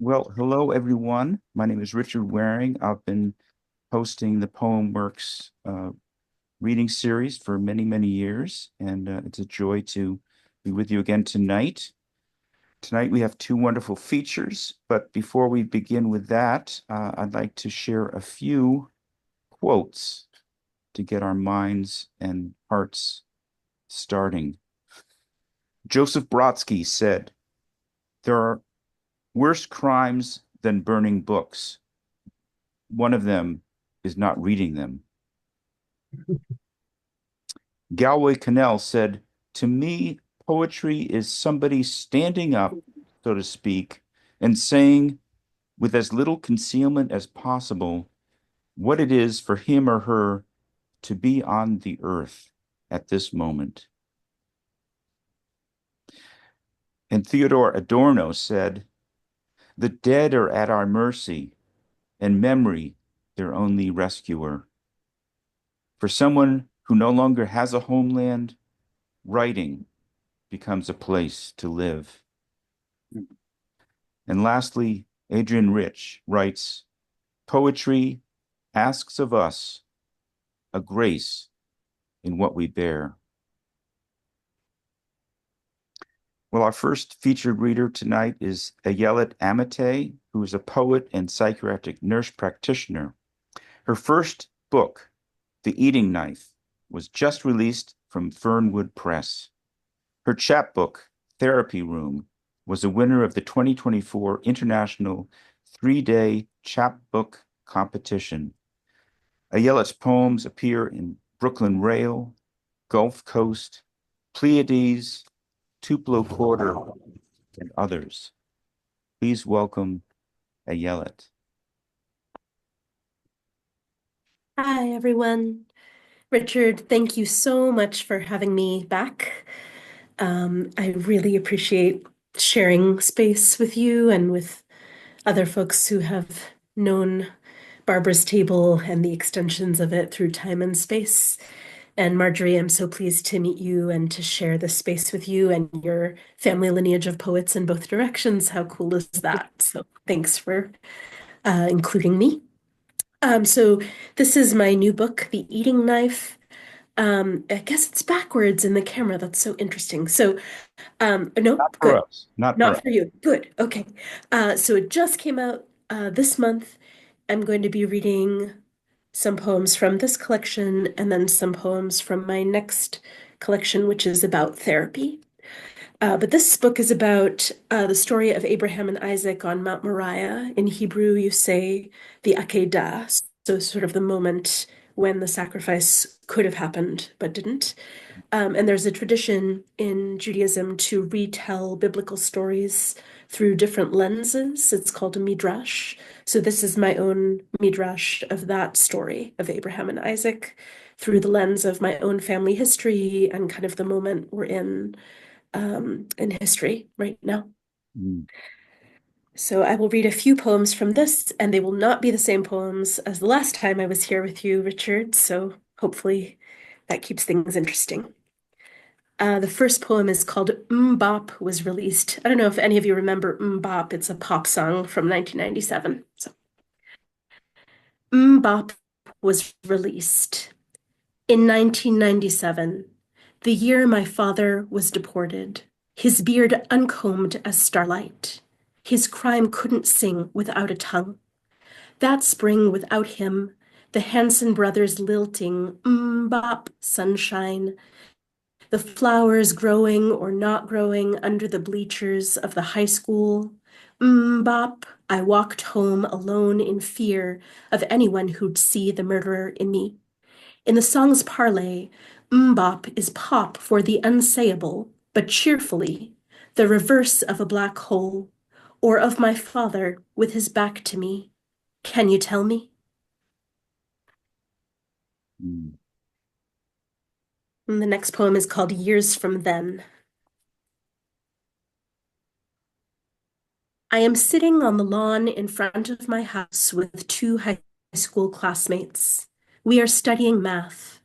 Well, hello everyone. My name is Richard Waring. I've been hosting the PoemWorks reading series for many, many years, and it's a joy to be with you again tonight. Tonight we have two wonderful features, but before we begin with that, I'd like to share a few quotes to get our minds and hearts starting. Joseph Brodsky said, "There are worse crimes than burning books. One of them is not reading them." Galway Connell said, "To me, poetry is somebody standing up, so to speak, and saying, with as little concealment as possible, what it is for him or her to be on the earth at this moment." And Theodore Adorno said, "The dead are at our mercy, and memory their only rescuer. For someone who no longer has a homeland, writing becomes a place to live." And lastly, Adrian Rich writes, "Poetry asks of us a grace in what we bear." Well, our first featured reader tonight is Ayelet Amittay, who is a poet and psychiatric nurse practitioner. Her first book, The Eating Knife, was just released from Fernwood Press. Her chapbook, Therapy Room, was a winner of the 2024 International Three-Day Chapbook Competition. Ayelet's poems appear in Brooklyn Rail, Gulf Coast, Pleiades, Tupelo Quarter, and others. Please welcome Ayelet. Hi, everyone. Richard, thank you so much for having me back. I really appreciate sharing space with you and with other folks who have known Barbara's Table and the extensions of it through time and space. And Margery, I'm so pleased to meet you and to share this space with you and your family lineage of poets in both directions. How cool is that? So thanks for including me. So this is my new book, The Eating Knife. I guess it's backwards in the camera. That's so interesting. So, no, Not for good. us, not for Not us. for you. Good. Okay. So it just came out this month. I'm going to be reading some poems from this collection and then some poems from my next collection, which is about therapy. But this book is about the story of Abraham and Isaac on Mount Moriah. In Hebrew, you say the Akedah, so sort of the moment when the sacrifice could have happened but didn't. And there's a tradition in Judaism to retell biblical stories through different lenses. It's called a midrash. So this is my own midrash of that story of Abraham and Isaac through the lens of my own family history and kind of the moment we're in history right now. Mm. So I will read a few poems from this, and they will not be the same poems as the last time I was here with you, Richard. So hopefully that keeps things interesting. The first poem is called Bop was released. I don't know if any of you remember Bop. It's a pop song from 1997. So Bop was released in 1997, the year my father was deported, his beard uncombed as starlight. His crime couldn't sing without a tongue. That spring without him, the Hanson brothers lilting, bop, sunshine, the flowers growing or not growing under the bleachers of the high school. Bop, I walked home alone in fear of anyone who'd see the murderer in me. In the song's parlay, mbop is pop for the unsayable, but cheerfully, the reverse of a black hole, or of my father with his back to me. Can you tell me? Mm. And the next poem is called Years from Then. I am sitting on the lawn in front of my house with two high school classmates. We are studying math.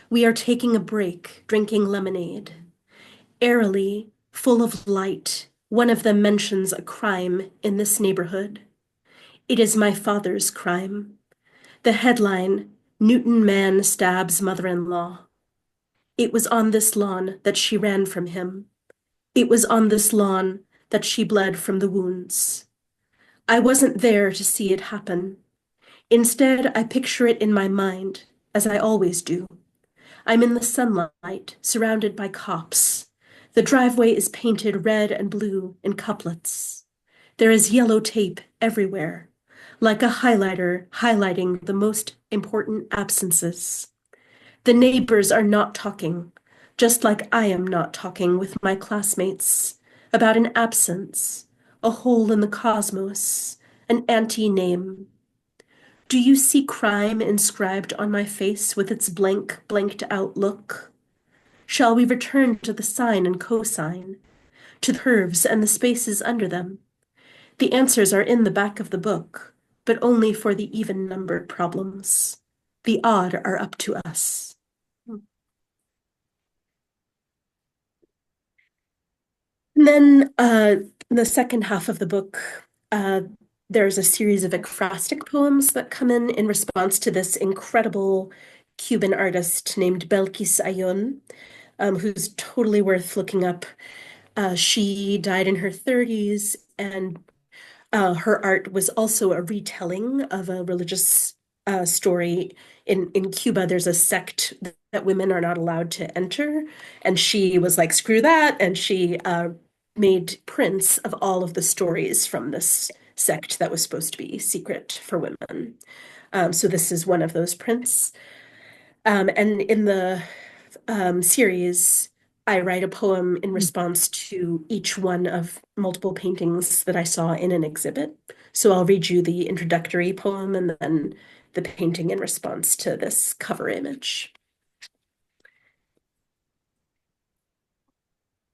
We are taking a break, drinking lemonade. Airily, full of light, One of them mentions a crime in this neighborhood. It is my father's crime. The headline, Newton Man Stabs Mother-in-Law. It was on this lawn that she ran from him. It was on this lawn that she bled from the wounds. I wasn't there to see it happen. Instead, I picture it in my mind, as I always do. I'm in the sunlight, surrounded by cops. The driveway is painted red and blue in couplets. There is yellow tape everywhere, like a highlighter highlighting the most important absences. The neighbors are not talking, just like I am not talking with my classmates, about an absence, a hole in the cosmos, an anti-name. Do you see crime inscribed on my face with its blank, blanked out look? Shall we return to the sine and cosine, to the curves and the spaces under them? The answers are in the back of the book, but only for the even-numbered problems. The odd are up to us. And then the second half of the book, uh, there's a series of ekphrastic poems that come in response to this incredible Cuban artist named Belkis Ayun, who's totally worth looking up. She died in her 30s, and her art was also a retelling of a religious story. In Cuba, there's a sect that women are not allowed to enter, and she was like, screw that, and she made prints of all of the stories from this sect that was supposed to be secret for women. So this is one of those prints. And in the series, I write a poem in response to each one of multiple paintings that I saw in an exhibit. So I'll read you the introductory poem and then the painting in response to this cover image.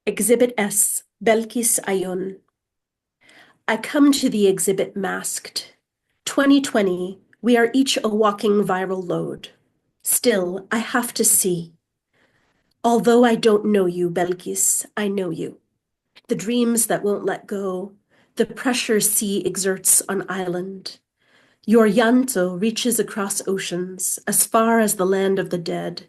Exhibit S, Belkis Ayun. I come to the exhibit masked. 2020, we are each a walking viral load. Still, I have to see. Although I don't know you, Belkis, I know you. The dreams that won't let go, the pressure sea exerts on island. Your llanto reaches across oceans, as far as the land of the dead.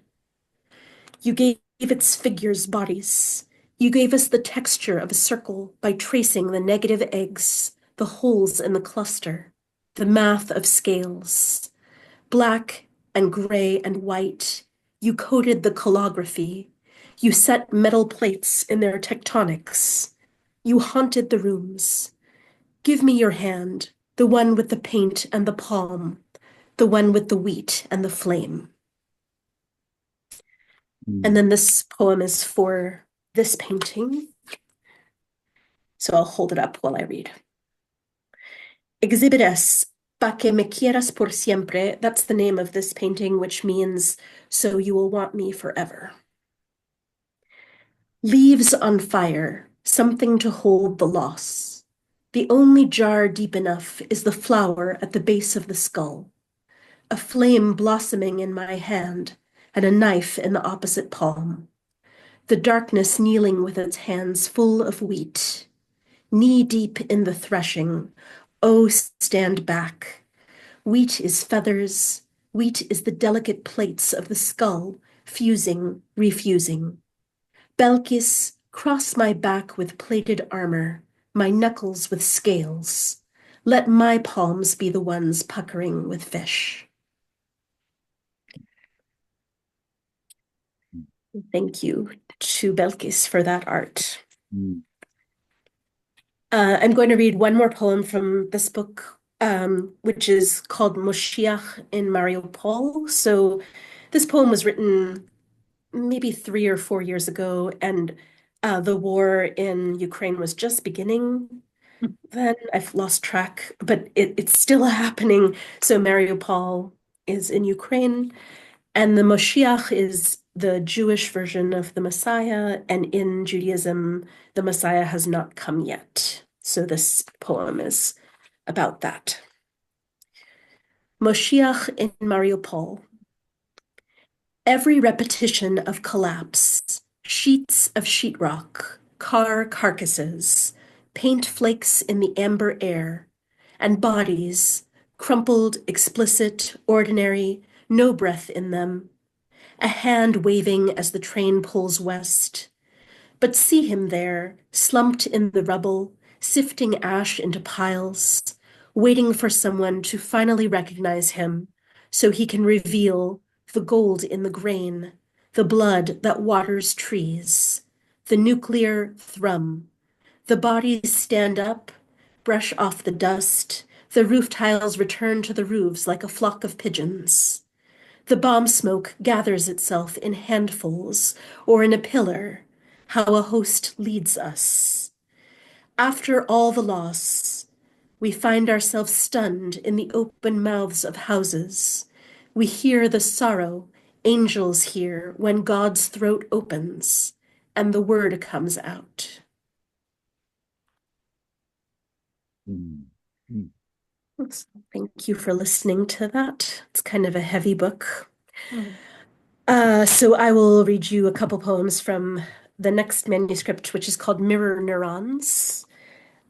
You gave its figures bodies. You gave us the texture of a circle by tracing the negative eggs, the holes in the cluster, the math of scales. Black and gray and white, you coded the calligraphy. You set metal plates in their tectonics. You haunted the rooms. Give me your hand, the one with the paint and the palm, the one with the wheat and the flame. And then this poem is for this painting. So I'll hold it up while I read. Exhibit S, Pa que me quieras por siempre. That's the name of this painting, which means, so you will want me forever. Leaves on fire, something to hold the loss. The only jar deep enough is the flower at the base of the skull. A flame blossoming in my hand and a knife in the opposite palm. The darkness kneeling with its hands full of wheat. Knee-deep in the threshing. Oh, stand back. Wheat is feathers. Wheat is the delicate plates of the skull, fusing, refusing. Belkis, cross my back with plated armor, my knuckles with scales. Let my palms be the ones puckering with fish. Thank you to Belkis for that art. I'm going to read one more poem from this book, which is called Moshiach in Mariupol. So this poem was written maybe 3 or 4 years ago, and the war in Ukraine was just beginning then. I've lost track, but it's still happening. So Mariupol is in Ukraine, and the Moshiach is the Jewish version of the Messiah, and in Judaism, the Messiah has not come yet. So this poem is about that. Moshiach in Mariupol. Every repetition of collapse, sheets of sheetrock, car carcasses, paint flakes in the amber air, and bodies, crumpled, explicit, ordinary, no breath in them, a hand waving as the train pulls west. But see him there, slumped in the rubble, sifting ash into piles, waiting for someone to finally recognize him so he can reveal the gold in the grain, the blood that waters trees, the nuclear thrum. The bodies stand up, brush off the dust, the roof tiles return to the roofs like a flock of pigeons. The bomb smoke gathers itself in handfuls or in a pillar, how a host leads us. After all the loss, we find ourselves stunned in the open mouths of houses. We hear the sorrow angels hear when God's throat opens and the word comes out. Mm. Mm. Thank you for listening to that. It's kind of a heavy book. So I will read you a couple poems from the next manuscript, which is called Mirror Neurons.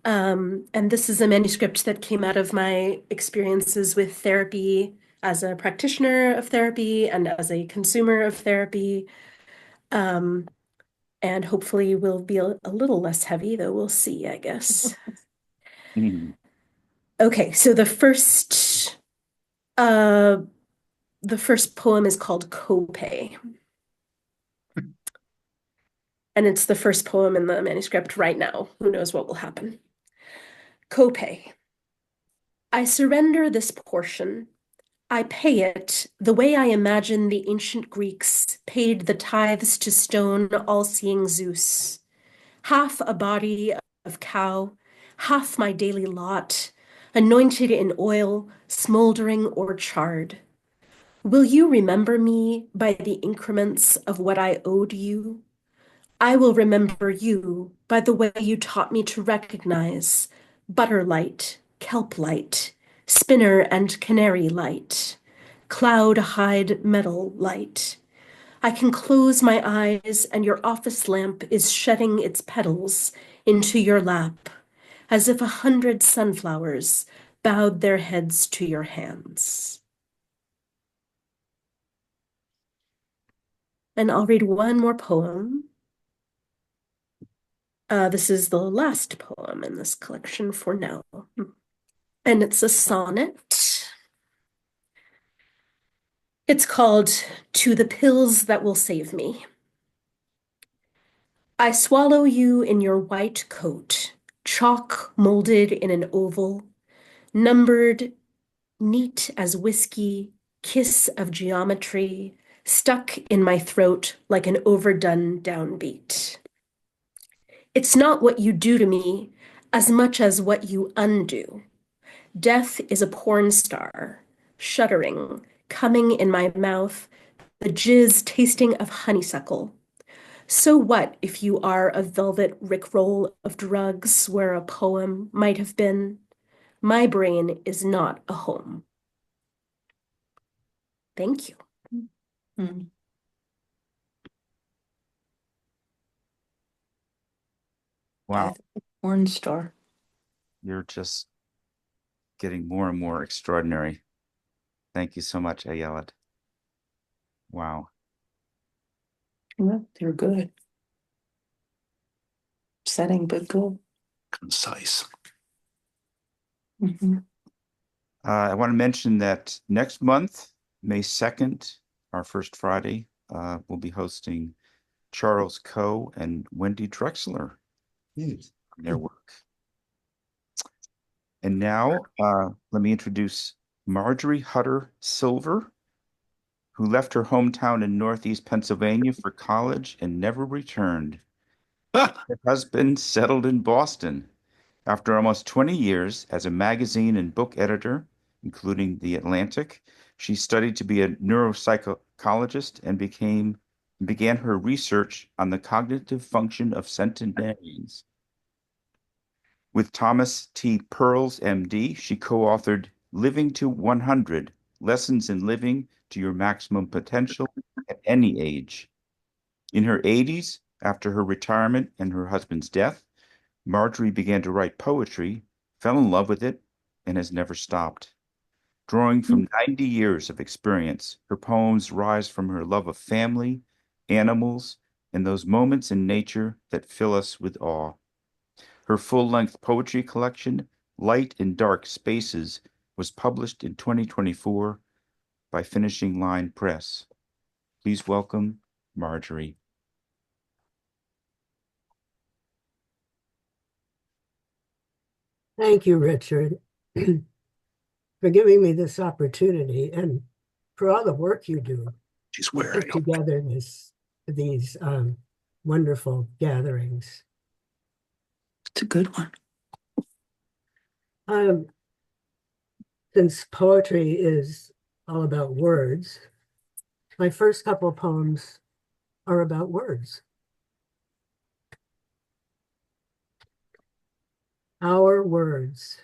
And this is a manuscript that came out of my experiences with therapy as a practitioner of therapy and as a consumer of therapy. Um, and hopefully will be a little less heavy, though we'll see, I guess. Mm. Okay, so uh, the first poem is called Copay. And it's the first poem in the manuscript right now. Who knows what will happen? Copay. I surrender this portion. I pay it the way I imagine the ancient Greeks paid the tithes to stone all-seeing Zeus. Half a body of cow, half my daily lot, anointed in oil, smoldering or charred. Will you remember me by the increments of what I owed you? I will remember you by the way you taught me to recognize butter light, kelp light, spinner and canary light, cloud hide metal light. I can close my eyes and your office lamp is shedding its petals into your lap, as if 100 sunflowers bowed their heads to your hands. And I'll read one more poem. This is the last poem in this collection for now. And it's a sonnet. It's called To the Pills That Will Save Me. I swallow you in your white coat, chalk molded in an oval, numbered neat as whiskey, kiss of geometry, stuck in my throat like an overdone downbeat. It's not what you do to me as much as what you undo. Death is a porn star, shuddering, coming in my mouth, the jizz tasting of honeysuckle. So what if you are a velvet rickroll of drugs where a poem might have been? My brain is not a home. Thank you. Mm. Wow, Porn star. you're just getting more and more extraordinary. Thank you so much, Ayelet. Wow. Yeah, they're good. Setting, but good. Concise. Mhm. I want to mention that next month, May 2nd, our first Friday, we'll be hosting Charles Coe and Wendy Drexler on their work. And now, let me introduce Margery Hutter Silver, who left her hometown in Northeast Pennsylvania for college and never returned. Her husband settled in Boston. After almost 20 years as a magazine and book editor, including The Atlantic, she studied to be a neuropsychologist and began her research on the cognitive function of centenarians. With Thomas T. Pearls, MD, she co-authored Living to 100: Lessons in Living to Your Maximum Potential at Any Age. In her 80s, after her retirement and her husband's death, Margery began to write poetry, fell in love with it, and has never stopped. Drawing from 90 years of experience, her poems rise from her love of family, animals, and those moments in nature that fill us with awe. Her full-length poetry collection, Light and Dark Spaces, was published in 2024 by Finishing Line Press. Please welcome Margery. Thank you, Richard, for giving me this opportunity and for all the work you do She's to wearing put together these wonderful gatherings. It's a good one. Since poetry is all about words, my first couple of poems are about words. Our words.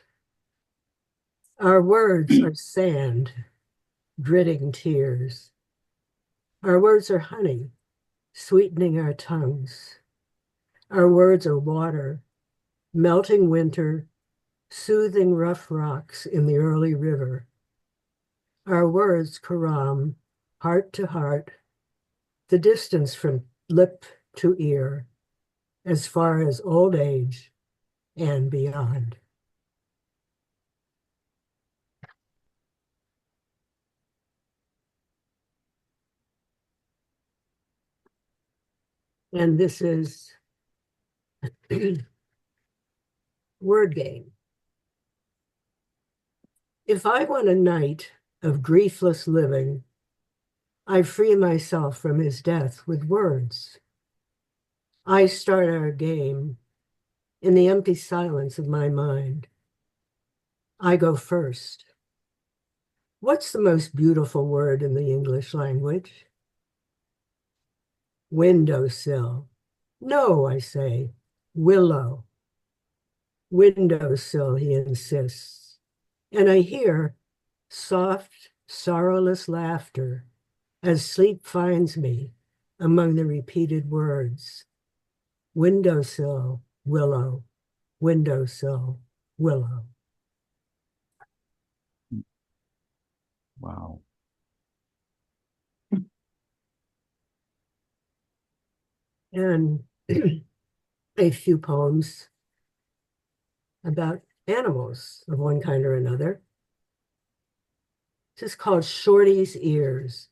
Our words are sand, gritting tears. Our words are honey, sweetening our tongues. Our words are water, melting winter, soothing rough rocks in the early river. Our words, Karam, heart to heart, the distance from lip to ear, as far as old age and beyond. And this is word game. If I want a night of griefless living, I free myself from his death with words. I start our game in the empty silence of my mind. I go first. What's the most beautiful word in the English language? Windowsill. No, I say, willow. Windowsill, he insists. And I hear soft, sorrowless laughter as sleep finds me among the repeated words. Windowsill, willow, windowsill, willow. Wow. And a few poems about animals of one kind or another. This is called Shorty's Ears.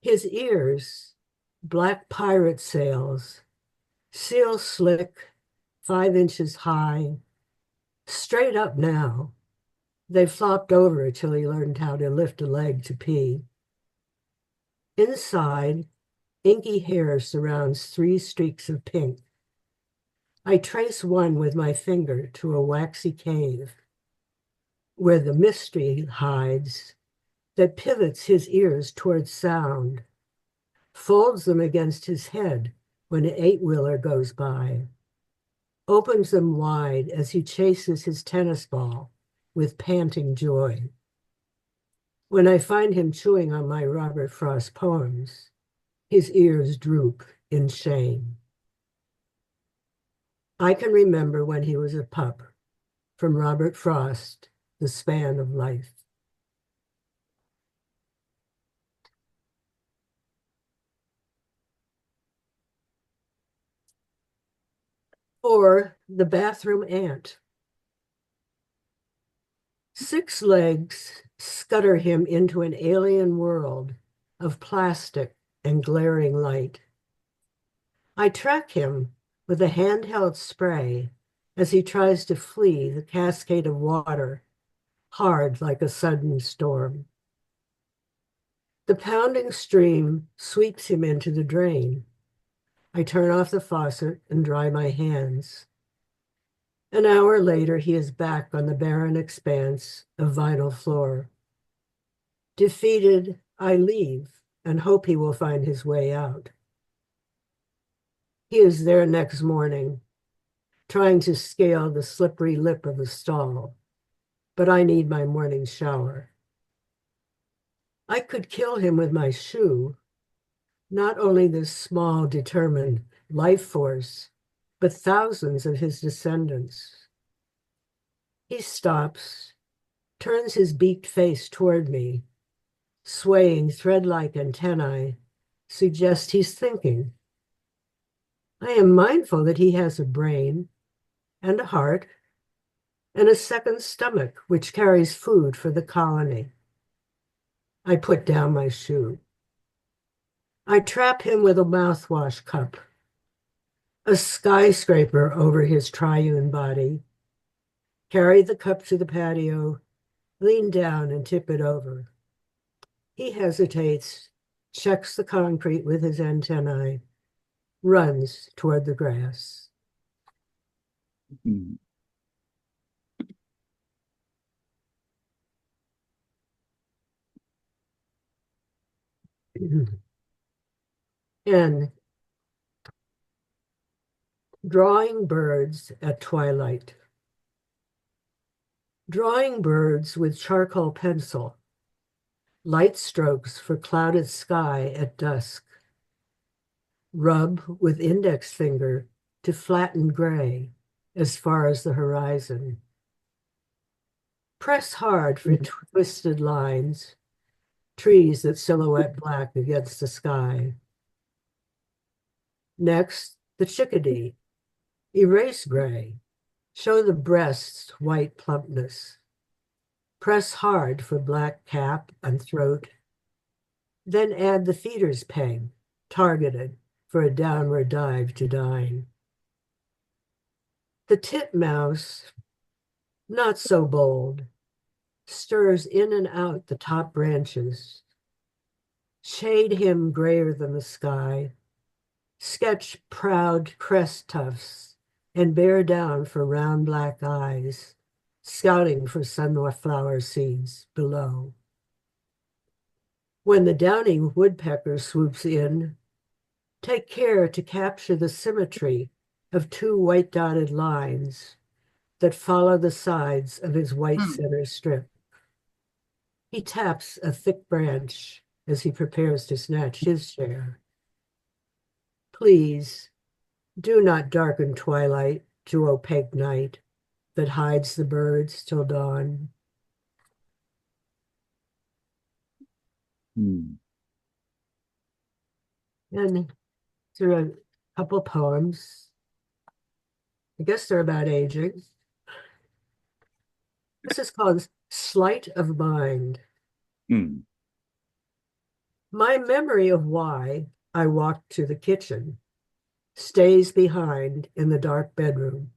His ears, black pirate sails, seal slick, 5 inches high, straight up now. They flopped over till he learned how to lift a leg to pee. Inside, inky hair surrounds 3 streaks of pink. I trace one with my finger to a waxy cave where the mystery hides that pivots his ears towards sound, folds them against his head when an 8-wheeler goes by, opens them wide as he chases his tennis ball with panting joy. When I find him chewing on my Robert Frost poems, his ears droop in shame. I can remember when he was a pup, from Robert Frost, The Span of Life. Or The Bathroom Ant. 6 legs scutter him into an alien world of plastic and glaring light. I track him with a handheld spray as he tries to flee the cascade of water, hard like a sudden storm. The pounding stream sweeps him into the drain. I turn off the faucet and dry my hands. An hour later, he is back on the barren expanse of vinyl floor. Defeated, I leave and hope he will find his way out. He is there next morning, trying to scale the slippery lip of the stall, but I need my morning shower. I could kill him with my shoe, not only this small, determined life force, but thousands of his descendants. He stops, turns his beaked face toward me, swaying thread-like antennae, suggest he's thinking. I am mindful that he has a brain and a heart and a second stomach which carries food for the colony. I put down my shoe. I trap him with a mouthwash cup, a skyscraper over his triune body, carry the cup to the patio, lean down and tip it over. He hesitates, checks the concrete with his antennae, runs toward the grass. Hmm. And drawing birds at twilight. Drawing birds with charcoal pencil, light strokes for clouded sky at dusk. Rub with index finger to flatten gray as far as the horizon. Press hard for twisted lines, trees that silhouette black against the sky. Next, the chickadee. Erase gray. Show the breast's white plumpness. Press hard for black cap and throat. Then add the feeder's peg, targeted for a downward dive to dine. The titmouse, not so bold, stirs in and out the top branches. Shade him grayer than the sky. Sketch proud crest tufts and bear down for round black eyes, scouting for sunflower seeds below. When the downy woodpecker swoops in, take care to capture the symmetry of two white dotted lines that follow the sides of his white center strip. He taps a thick branch as he prepares to snatch his share. Please, do not darken twilight to opaque night that hides the birds till dawn. Hmm. And through a couple poems, I guess they're about aging. This is called Sleight of Mind. Hmm. My memory of why I walked to the kitchen stays behind in the dark bedroom.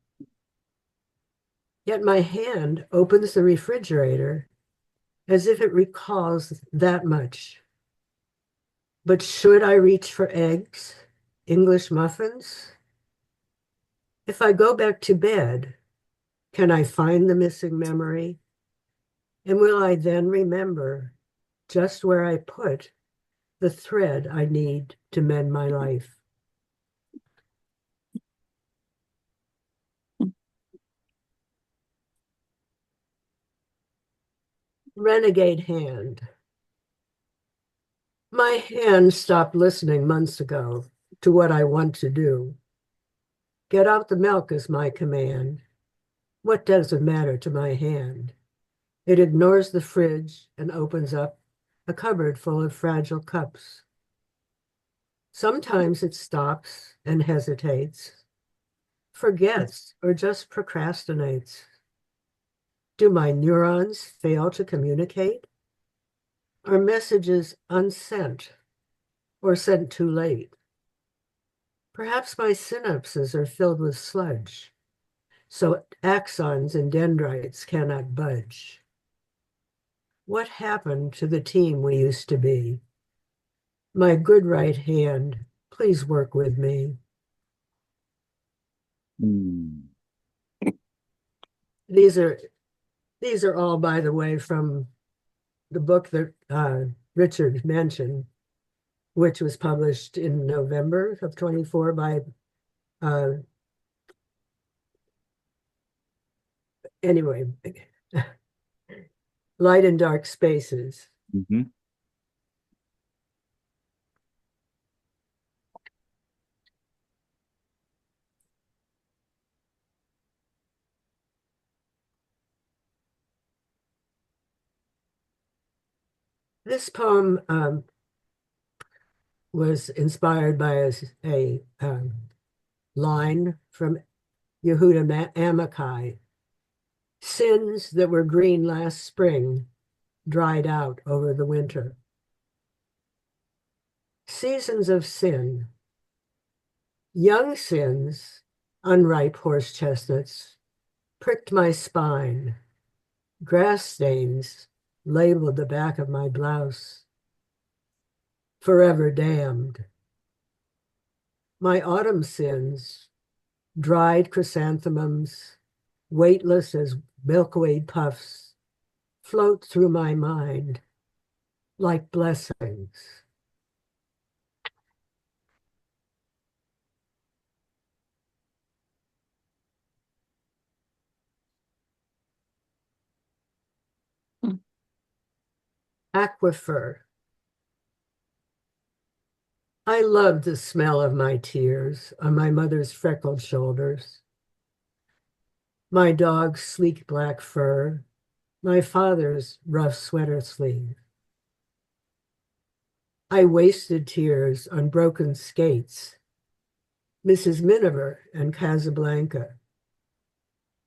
Yet my hand opens the refrigerator as if it recalls that much. But should I reach for eggs, English muffins? If I go back to bed, can I find the missing memory? And will I then remember just where I put the thread I need to mend my life? Renegade hand. My hand stopped listening months ago to what I want to do. Get out the milk is my command. What does it matter to my hand? It ignores the fridge and opens up a cupboard full of fragile cups. Sometimes it stops and hesitates, forgets, or just procrastinates. Do my neurons fail to communicate? Are messages unsent or sent too late? Perhaps my synapses are filled with sludge, so axons and dendrites cannot budge. What happened to the team we used to be? My good right hand, please work with me. Hmm. These are all, by the way, from the book that Richard mentioned, which was published in November of 24 by, anyway, Light and Dark Spaces. Mm-hmm. This poem was inspired by a line from Yehuda Amittay. Sins that were green last spring dried out over the winter. Seasons of sin. Young sins, unripe horse chestnuts, pricked my spine. Grass stains labeled the back of my blouse. Forever damned. My autumn sins, dried chrysanthemums, weightless as milkweed puffs, float through my mind like blessings. Aquifer. I loved the smell of my tears on my mother's freckled shoulders, my dog's sleek black fur, my father's rough sweater sleeve. I wasted tears on broken skates, Mrs. Miniver and Casablanca,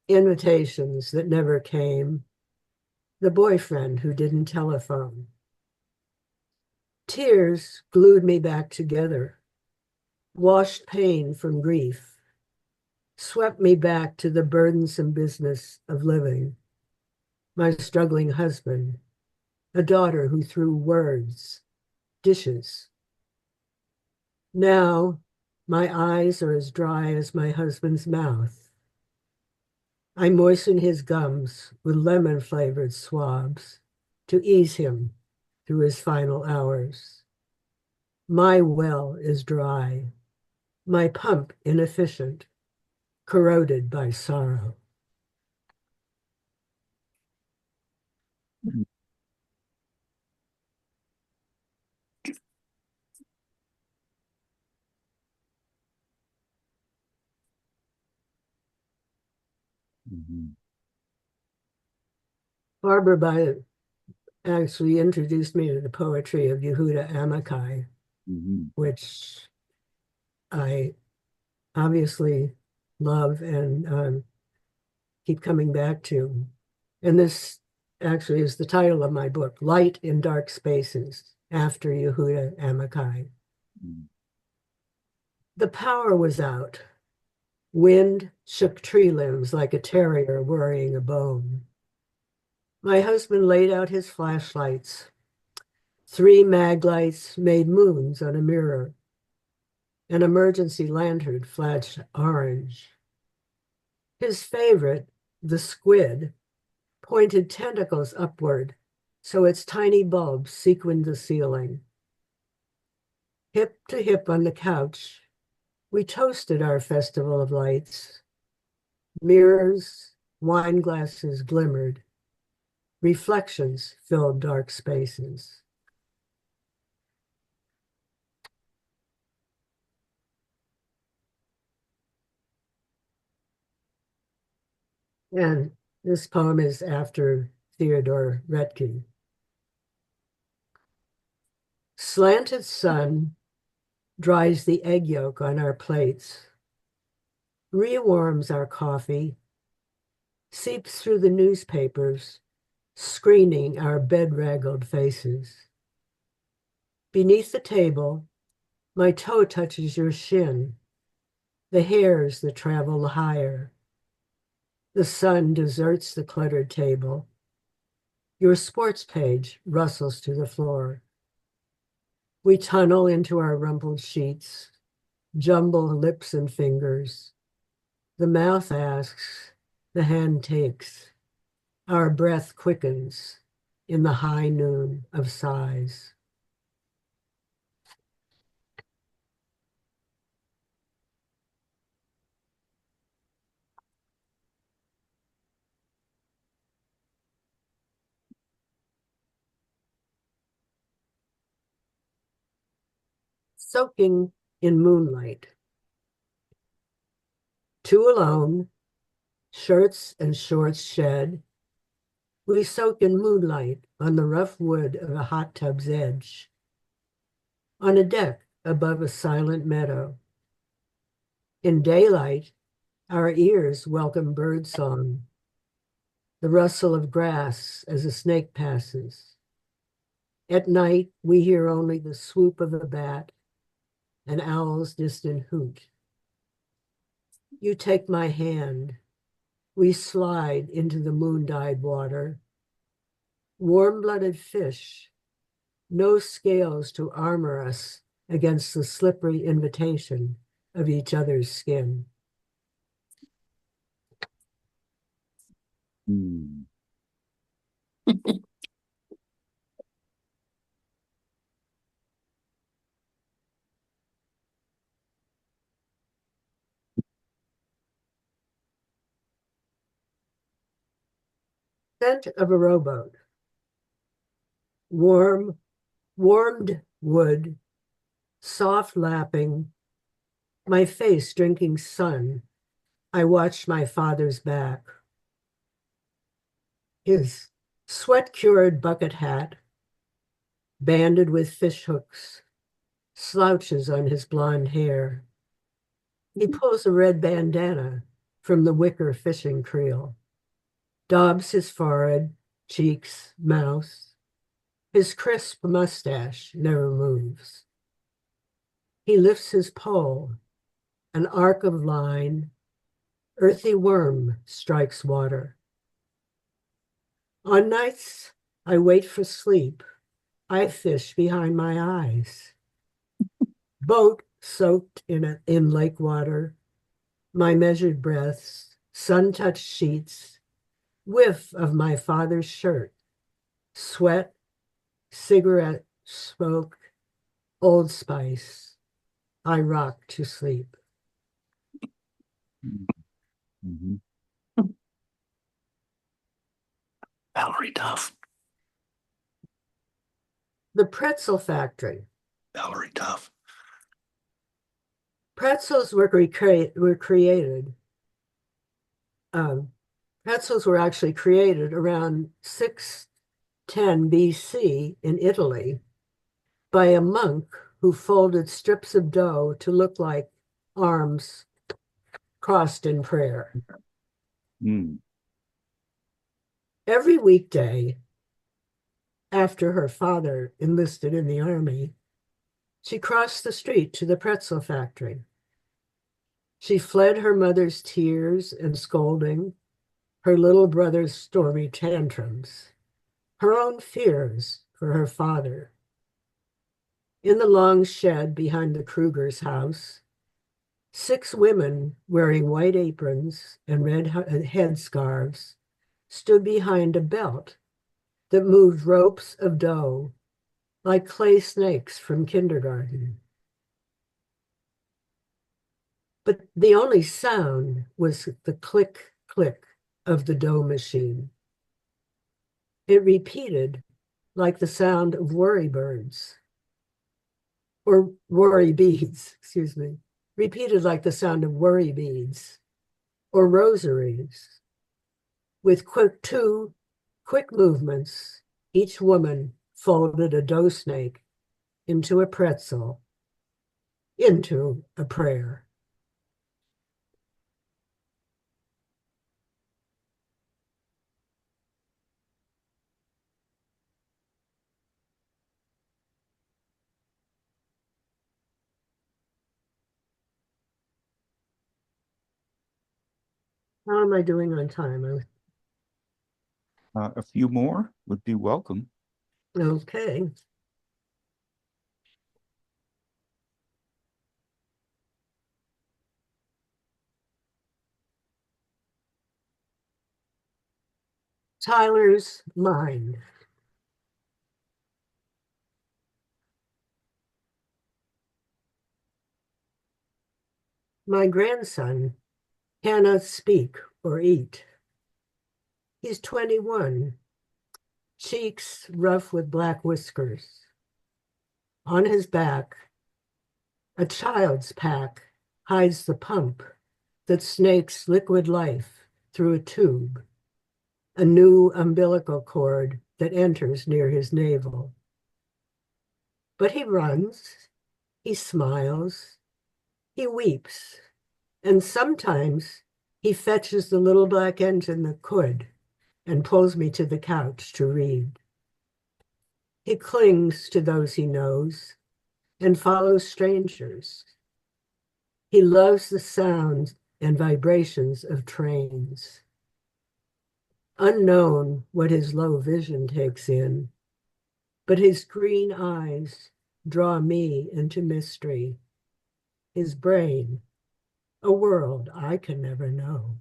invitations that never came, the boyfriend who didn't telephone. Tears glued me back together, washed pain from grief, swept me back to the burdensome business of living. My struggling husband, a daughter who threw words, dishes. Now, my eyes are as dry as my husband's mouth. I moisten his gums with lemon-flavored swabs to ease him through his final hours. My well is dry, my pump inefficient, corroded by sorrow. Mhm. Barbara actually introduced me to the poetry of Yehuda Amittay, Mhm. which I obviously love and keep coming back to. And this actually is the title of my book, Light in Dark Spaces, after Yehuda Amittay. Mhm. The power was out. Wind shook tree limbs like a terrier worrying a bone. My husband laid out his flashlights. 3 mag lights made moons on a mirror. An emergency lantern flashed orange. His favorite, the squid, pointed tentacles upward, so its tiny bulbs sequined the ceiling. Hip to hip on the couch, we toasted our festival of lights. Mirrors, wine glasses glimmered. Reflections filled dark spaces. And this poem is after Theodore Retke. Slanted sun dries the egg yolk on our plates, rewarms our coffee, seeps through the newspapers, screening our bedraggled faces. Beneath the table, my toe touches your shin, the hairs that travel higher. The sun deserts the cluttered table. Your sports page rustles to the floor. We tunnel into our rumpled sheets, jumble lips and fingers. The mouth asks, the hand takes. Our breath quickens in the high noon of sighs. Soaking in moonlight. 2 alone, shirts and shorts shed, We soak in moonlight on the rough wood of a hot tub's edge, on a deck above a silent meadow. In daylight, our ears welcome birdsong, the rustle of grass as a snake passes. At night, we hear only the swoop of a bat, an owl's distant hoot. You take my hand. We slide into the moon-dyed water. Warm-blooded fish, no scales to armor us against the slippery invitation of each other's skin. Hmm. Scent of a rowboat. Warmed wood, soft lapping, my face drinking sun. I watched my father's back. His sweat-cured bucket hat, banded with fish hooks, slouches on his blonde hair. He pulls a red bandana from the wicker fishing creel, daubs his forehead, cheeks, mouth. His crisp mustache never moves. He lifts his pole, an arc of line, earthy worm strikes water. On nights I wait for sleep, I fish behind my eyes. Boat soaked in lake water, my measured breaths, sun-touched sheets, whiff of my father's shirt, sweat, cigarette smoke, Old Spice. I rock to sleep. Mhm. Valerie Duff. The Pretzel Factory. Valerie Duff. Pretzels were created. Pretzels were actually created around 610 BC in Italy by a monk who folded strips of dough to look like arms crossed in prayer. Hmm. Every weekday, after her father enlisted in the army, she crossed the street to the pretzel factory. She fled her mother's tears and scolding, her little brother's stormy tantrums, her own fears for her father. In the long shed behind the Kruger's house, 6 women wearing white aprons and red headscarves stood behind a belt that moved ropes of dough like clay snakes from kindergarten. But the only sound was the click, click of the dough machine. It repeated like the sound of worry birds, or worry beads, excuse me, repeated like the sound of worry beads or rosaries. With two quick movements, each woman folded a dough snake into a pretzel, into a prayer. How am I doing on time? A few more would be welcome. Okay. Tyler's mind. My grandson cannot speak or eat. He's 21, cheeks rough with black whiskers. On his back, a child's pack hides the pump that snakes liquid life through a tube. a new umbilical cord that enters near his navel. But he runs, he smiles, he weeps, and sometimes he fetches the little black engine that could and pulls me to the couch to read. He clings to those he knows and follows strangers. He loves the sounds and vibrations of trains. Unknown what his low vision takes in, but his green eyes draw me into mystery. His brain, a world I can never know.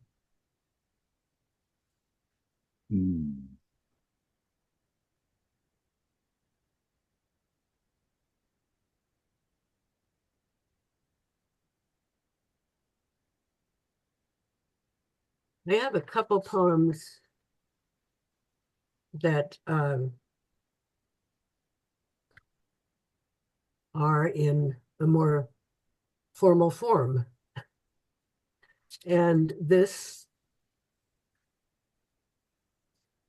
Hmm. I have a couple poems that are in a more formal form. And this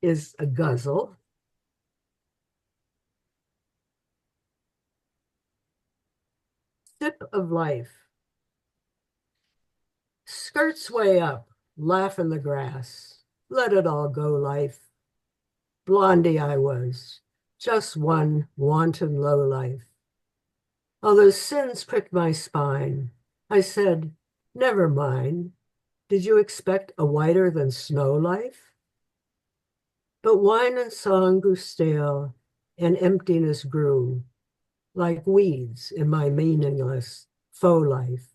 is a ghazal. Sip of life. Skirts way up, laugh in the grass. Let it all go, life. Blondie I was, just one wanton lowlife. Although sins pricked my spine, I said, never mind. Did you expect a whiter than snow life? But wine and song grew stale, and emptiness grew, like weeds in my meaningless faux life.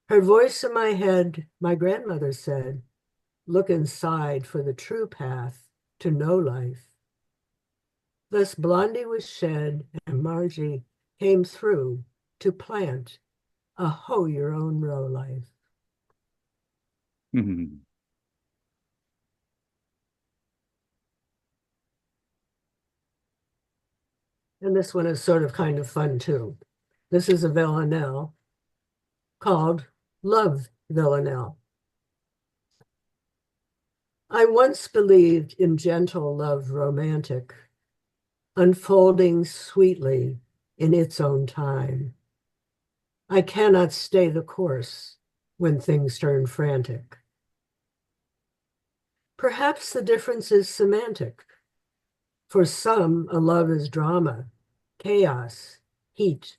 Her voice in my head, my grandmother said, look inside for the true path to no life. Thus Blondie was shed, and Margie came through to plant a hoe your own row life. Hmm. And this one is sort of kind of fun too. This is a villanelle called Love Villanelle. I once believed in gentle love romantic, unfolding sweetly in its own time. I cannot stay the course when things turn frantic. Perhaps the difference is semantic. For some, a love is drama, chaos, heat.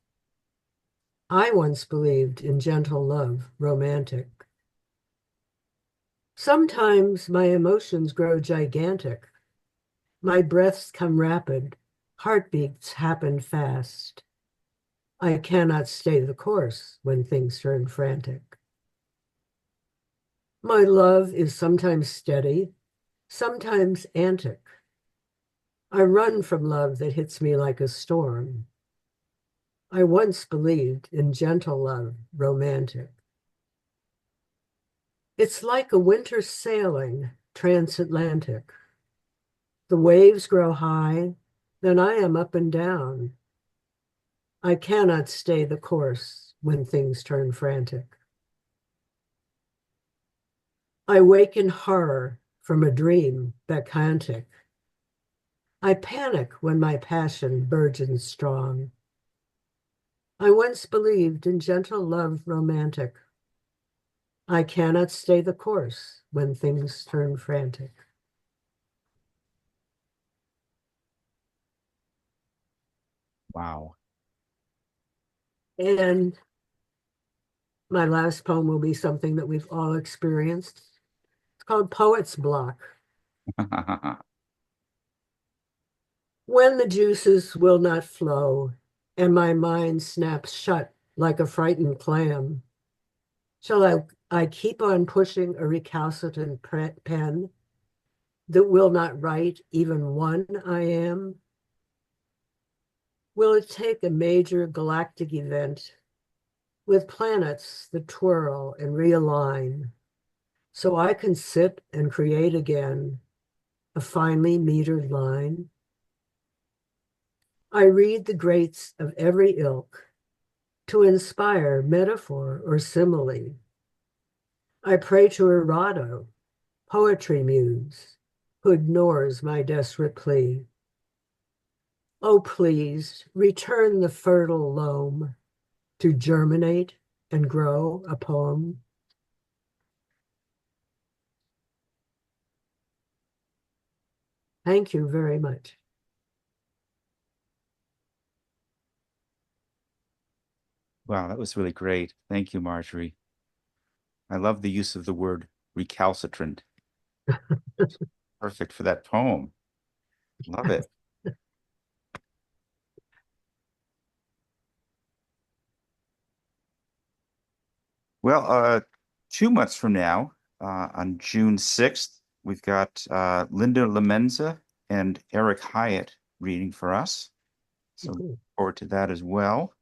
I once believed in gentle love, romantic. Sometimes my emotions grow gigantic. My breaths come rapid, heartbeats happen fast. I cannot stay the course when things turn frantic. My love is sometimes steady, sometimes antic. I run from love that hits me like a storm. I once believed in gentle love, romantic. It's like a winter sailing, transatlantic. The waves grow high, then I am up and down. I cannot stay the course when things turn frantic. I wake in horror from a dream bacchantic. I panic when my passion burgeons strong. I once believed in gentle love romantic. I cannot stay the course when things turn frantic. Wow. And my last poem will be something that we've all experienced. It's called Poet's Block. When the juices will not flow and my mind snaps shut like a frightened clam, shall I keep on pushing a recalcitrant pen that will not write even one I am? Will it take a major galactic event with planets that twirl and realign so I can sit and create again a finely metered line? I read the greats of every ilk to inspire metaphor or simile. I pray to Errato, poetry muse who ignores my desperate plea. Oh, please return the fertile loam to germinate and grow a poem. Thank you very much. Wow, that was really great. Thank you, Margery. I love the use of the word recalcitrant. Perfect for that poem. Love it. Well, 2 months from now, on June 6th, we've got Linda Lemenza and Eric Hyatt reading for us. So look forward to that as well.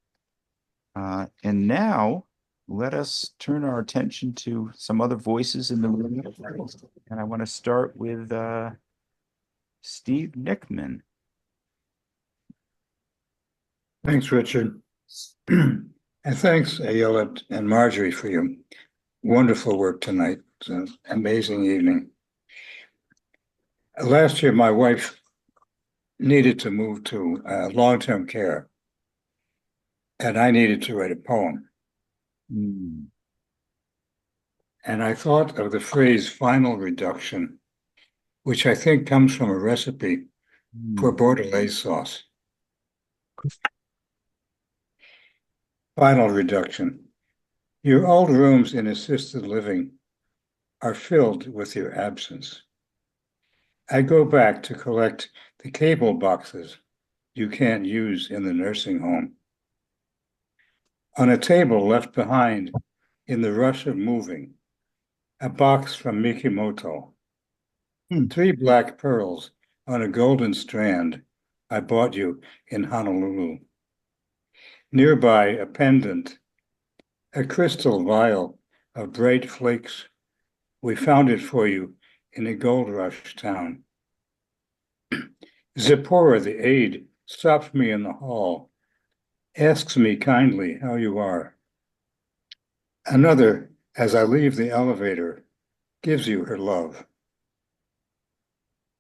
And now let us turn our attention to some other voices in the room. And I want to start with Steve Nickman. Thanks, Richard. And thanks, Ayelet and Margery, for your wonderful work tonight. It's an amazing evening. Last year, my wife needed to move to long-term care, and I needed to write a poem. Mm. And I thought of the phrase final reduction, which I think comes from a recipe for bordelaise sauce. Final reduction. Your old rooms in assisted living are filled with your absence. I go back to collect the cable boxes you can't use in the nursing home. On a table left behind in the rush of moving, a box from Mikimoto, 3 black pearls on a golden strand I bought you in Honolulu. Nearby, a pendant, a crystal vial of bright flakes. We found it for you in a gold rush town. Zipporah, the aide, stops me in the hall, asks me kindly how you are. Another, as I leave the elevator, gives you her love.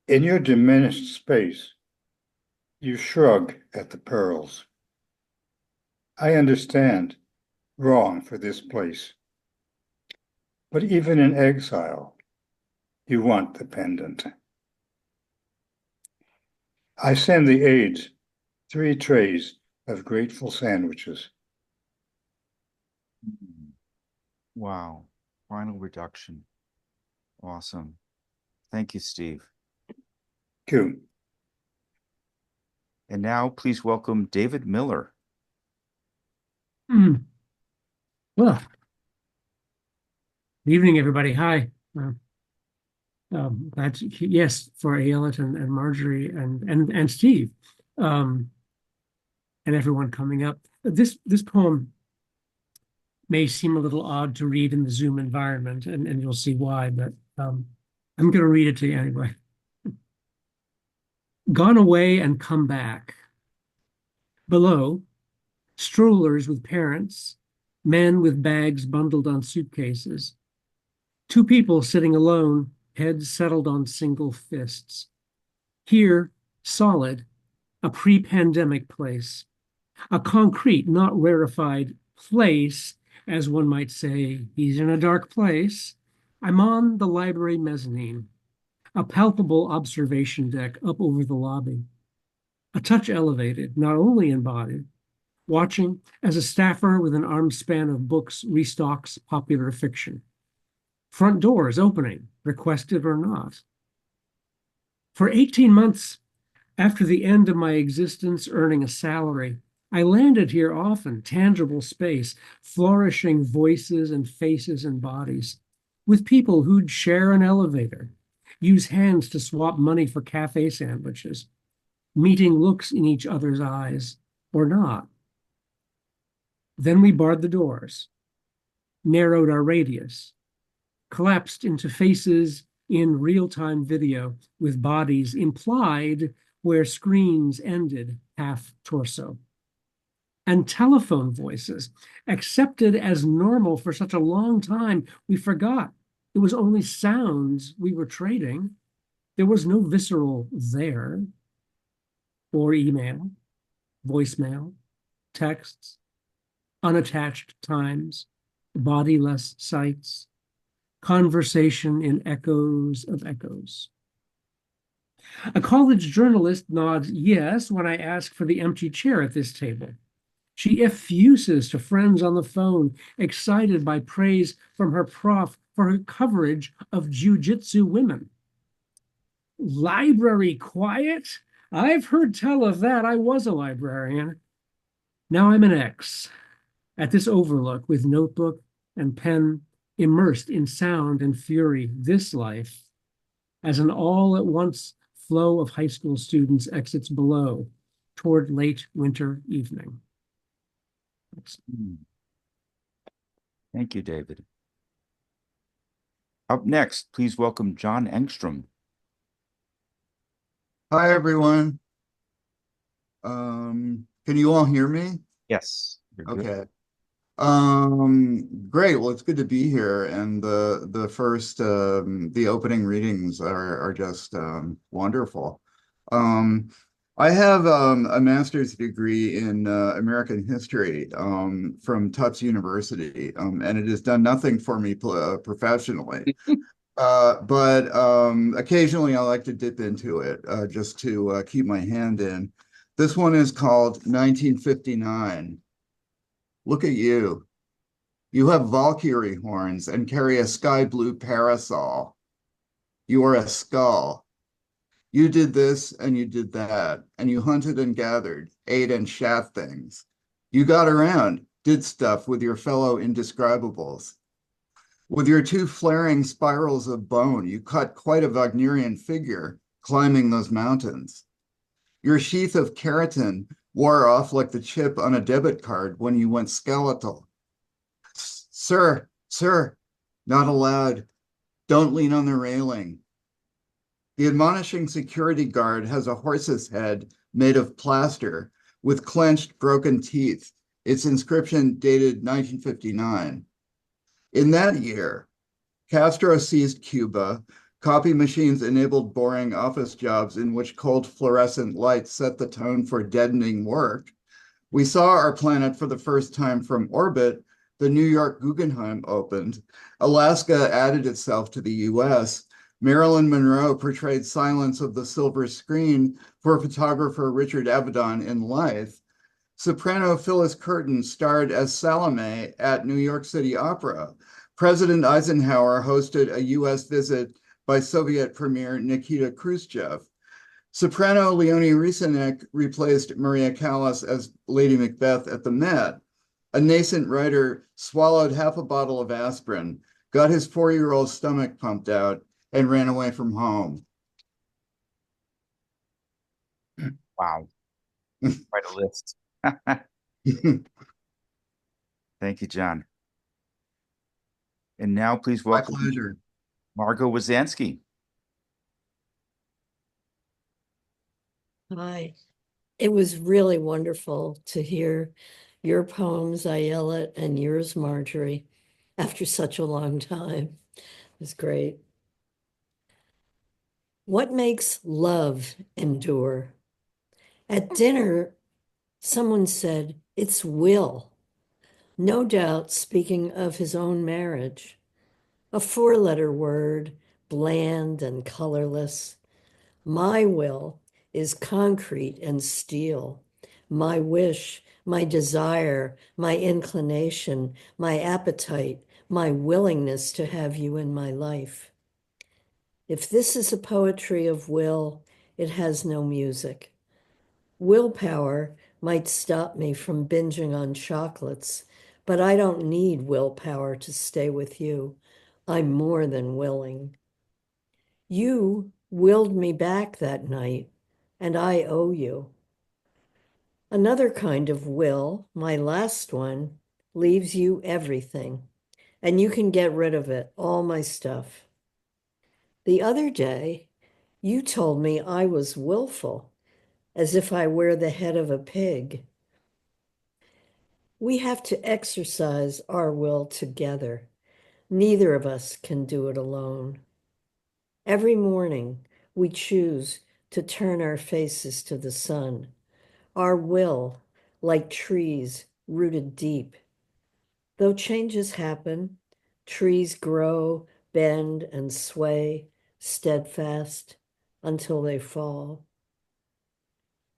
In your diminished space, you shrug at the pearls. I understand, wrong for this place. But even in exile, you want the pendant. I send the aides 3 trays of grateful sandwiches. Wow. Final reduction. Awesome. Thank you, Steve. Thank you. And now please welcome David Miller. Well, good evening, everybody. Hi. Yes, for Ayelet and Margery and Steve, and everyone coming up. This poem may seem a little odd to read in the Zoom environment, and you'll see why, but I'm going to read it to you anyway. Gone away and come back. Below, strollers with parents, men with bags bundled on suitcases. 2 people sitting alone, heads settled on single fists. Here, solid, a pre-pandemic place. A concrete, not rarefied place, as one might say, he's in a dark place. I'm on the library mezzanine, a palpable observation deck up over the lobby. A touch elevated, not only in body, watching as a staffer with an arm span of books restocks popular fiction. Front doors opening, requested or not. For 18 months after the end of my existence earning a salary, I landed here often, tangible space, flourishing voices and faces and bodies, with people who'd share an elevator, use hands to swap money for cafe sandwiches, meeting looks in each other's eyes, or not. Then we barred the doors, narrowed our radius, collapsed into faces in real-time video with bodies implied where screens ended half torso. And telephone voices, accepted as normal for such a long time, we forgot It was only sounds we were trading. There was no visceral there, or email, voicemail, texts, unattached times, bodiless sights, conversation in echoes of echoes. A college journalist nods yes when I ask for the empty chair at this table. She effuses to friends on the phone, excited by praise from her prof for her coverage of jujitsu women. Library quiet? I've heard tell of that. I was a librarian. Now I'm an ex at this overlook with notebook and pen, immersed in sound and fury, this life, as an all-at-once flow of high school students exits below toward late winter evening. Thank you, David. Up next, please welcome John Engstrom. Hi, everyone. Can you all hear me? Yes, you're good. Okay. Great. Well, it's good to be here. And the first the opening readings are just wonderful. I have a master's degree in American history from Tufts University, and it has done nothing for me professionally. But occasionally I like to dip into it just to keep my hand in. This one is called 1959. Look at you. You have Valkyrie horns and carry a sky blue parasol. You are a skull. You did this and you did that, and you hunted and gathered, ate and shat things. You got around, did stuff with your fellow indescribables. With your two flaring spirals of bone, you cut quite a Wagnerian figure climbing those mountains. Your sheath of keratin wore off like the chip on a debit card when you went skeletal. Sir, not allowed. Don't lean on the railing. The admonishing security guard has a horse's head made of plaster with clenched, broken teeth. Its inscription dated 1959. In that year, Castro seized Cuba. Copy machines enabled boring office jobs in which cold fluorescent lights set the tone for deadening work. We saw our planet for the first time from orbit. The New York Guggenheim opened. Alaska added itself to the US. Marilyn Monroe portrayed Silence of the Silver Screen for photographer Richard Avedon in Life. Soprano Phyllis Curtin starred as Salome at New York City Opera. President Eisenhower hosted a US visit by Soviet Premier Nikita Khrushchev. Soprano Leonie Risanek replaced Maria Callas as Lady Macbeth at the Met. A nascent writer swallowed half a bottle of aspirin, got his 4-year-old stomach pumped out, and ran away from home. Wow. Quite a list. Thank you, John. And now please My welcome pleasure. Margot Wizansky. Hi. It was really wonderful to hear your poems, Ayelet, and yours, Margery, after such a long time. It was great. What makes love endure? At dinner, someone said, it's will. No doubt speaking of his own marriage. A 4-letter word, bland and colorless. My will is concrete and steel. My wish, my desire, my inclination, my appetite, my willingness to have you in my life. If this is a poetry of will, it has no music. Willpower might stop me from binging on chocolates, but I don't need willpower to stay with you. I'm more than willing. You willed me back that night, and I owe you. Another kind of will, my last one, leaves you everything, and you can get rid of it, all my stuff. The other day, you told me I was willful, as if I wear the head of a pig. We have to exercise our will together. Neither of us can do it alone. Every morning, we choose to turn our faces to the sun, our will, like trees rooted deep. Though changes happen, trees grow, bend, and sway, steadfast until they fall.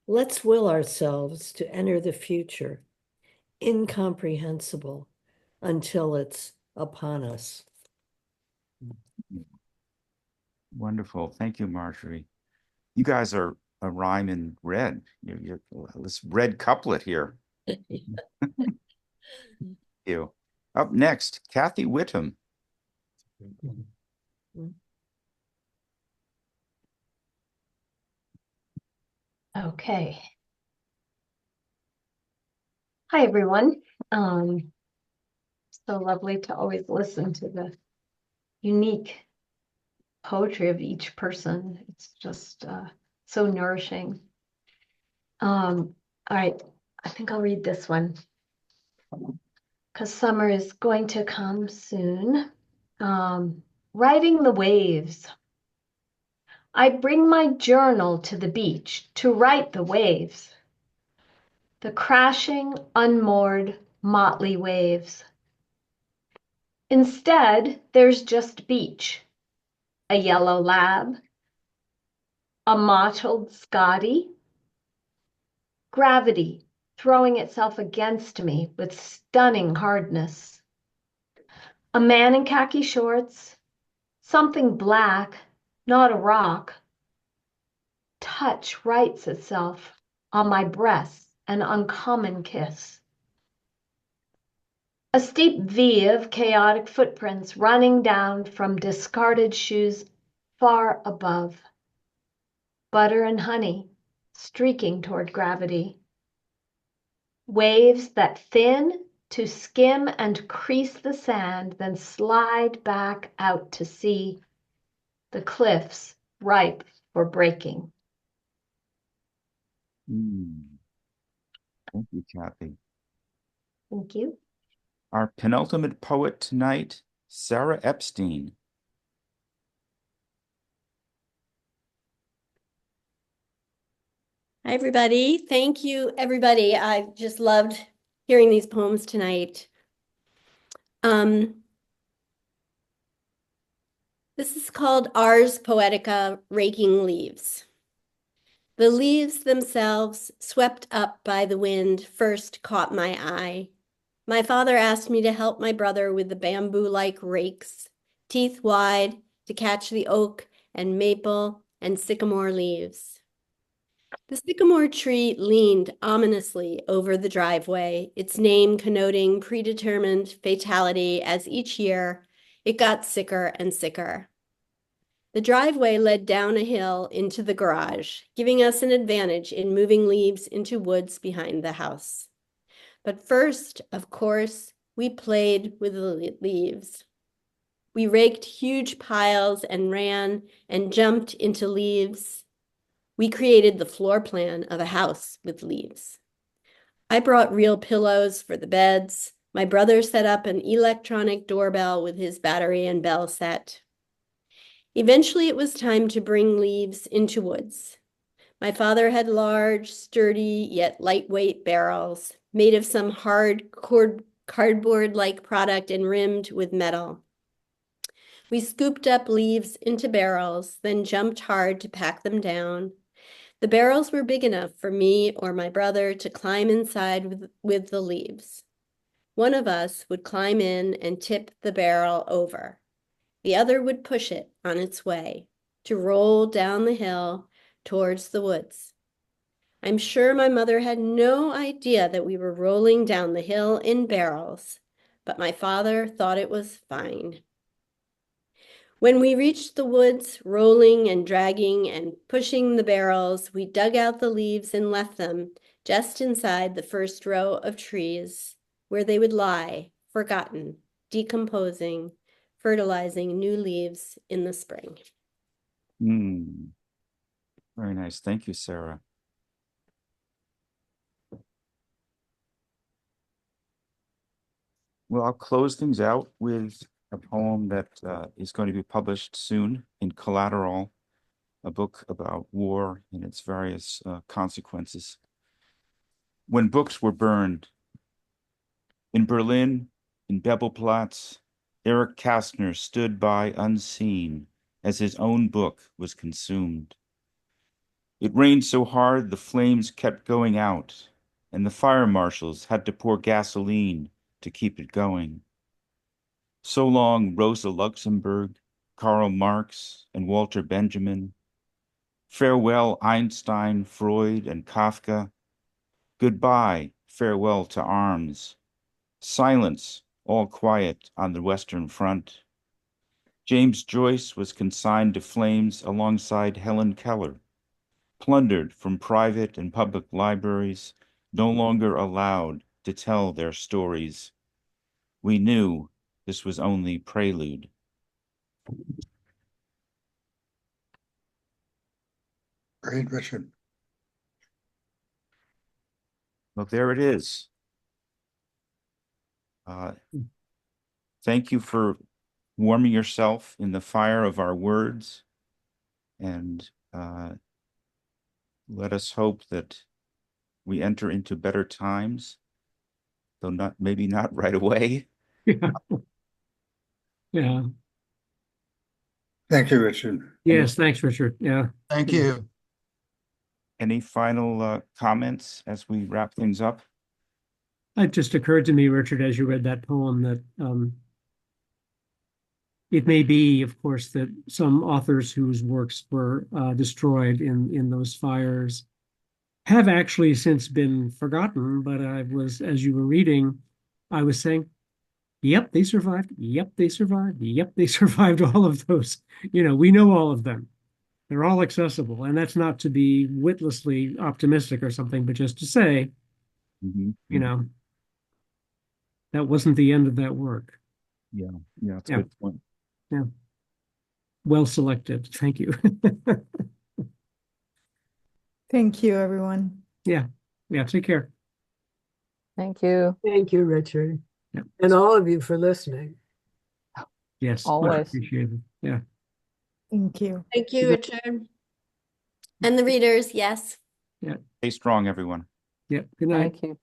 Let's will ourselves to enter the future, incomprehensible, until it's upon us. Wonderful. Thank you, Margery. You guys are a rhyme in red. You're this red couplet here. You. Up next, Kathy Whitham. Okay. Hi, everyone. So lovely to always listen to the unique poetry of each person. It's just so nourishing. All right, I think I'll read this one because summer is going to come soon. Riding the waves. I bring my journal to the beach to write the waves. The crashing, unmoored, motley waves. Instead, there's just beach, a yellow lab, a mottled Scotty, gravity throwing itself against me with stunning hardness. A man in khaki shorts, something black, not a rock. Touch writes itself on my breast, an uncommon kiss. A steep V of chaotic footprints running down from discarded shoes far above. Butter and honey streaking toward gravity. Waves that thin to skim and crease the sand, then slide back out to sea. The cliffs ripe for breaking. Thank you, Kathy. Thank you. Our penultimate poet tonight, Sara Epstein. Hi, everybody. Thank you, everybody. I just loved hearing these poems tonight. This is called Ars Poetica, Raking Leaves. The leaves themselves, swept up by the wind, first caught my eye. My father asked me to help my brother with the bamboo-like rakes, teeth wide, to catch the oak and maple and sycamore leaves. The sycamore tree leaned ominously over the driveway, its name connoting predetermined fatality as each year it got sicker and sicker. The driveway led down a hill into the garage, giving us an advantage in moving leaves into woods behind the house. But first, of course, we played with the leaves. We raked huge piles and ran and jumped into leaves. We created the floor plan of a house with leaves. I brought real pillows for the beds. My brother set up an electronic doorbell with his battery and bell set. Eventually, it was time to bring leaves into woods. My father had large, sturdy, yet lightweight barrels made of some hard cardboard-like product and rimmed with metal. We scooped up leaves into barrels, then jumped hard to pack them down. The barrels were big enough for me or my brother to climb inside with the leaves. One of us would climb in and tip the barrel over. The other would push it on its way to roll down the hill towards the woods. I'm sure my mother had no idea that we were rolling down the hill in barrels, but my father thought it was fine. When we reached the woods, rolling and dragging and pushing the barrels, we dug out the leaves and left them just inside the first row of trees, where they would lie, forgotten, decomposing, fertilizing new leaves in the spring. Very nice. Thank you, Sara. Well, I'll close things out with a poem that is going to be published soon in Collateral, a book about war and its various consequences. When books were burned, in Berlin, in Bebelplatz, Eric Kastner stood by unseen as his own book was consumed. It rained so hard the flames kept going out, and the fire marshals had to pour gasoline to keep it going. So long, Rosa Luxemburg, Karl Marx, and Walter Benjamin. Farewell, Einstein, Freud, and Kafka. Goodbye, farewell to arms. Silence, all quiet on the Western Front. James Joyce was consigned to flames alongside Helen Keller, plundered from private and public libraries, no longer allowed to tell their stories. We knew this was only prelude. Great, Richard. Well, there it is. Thank you for warming yourself in the fire of our words, and let us hope that we enter into better times, though maybe not right away. Yeah. Yeah. Thank you, Richard. Yes, thanks, Richard. Yeah. Thank you. Any final comments as we wrap things up? It just occurred to me, Richard, as you read that poem, that it may be, of course, that some authors whose works were destroyed in those fires have actually since been forgotten. But I was, as you were reading, I was saying, yep, they survived. Yep, they survived. Yep, they survived all of those. We know all of them. They're all accessible. And that's not to be witlessly optimistic or something, but just to say, that wasn't the end of that work. Yeah, that's a good point. Yeah. Well selected. Thank you. Thank you, everyone. Yeah. Take care. Thank you. Thank you, Richard. Yeah. And all of you for listening. Yes. Always. Appreciated. Yeah. Thank you. Thank you, Richard. And the readers, yes. Yeah. Stay strong, everyone. Yeah. Good night. Thank you.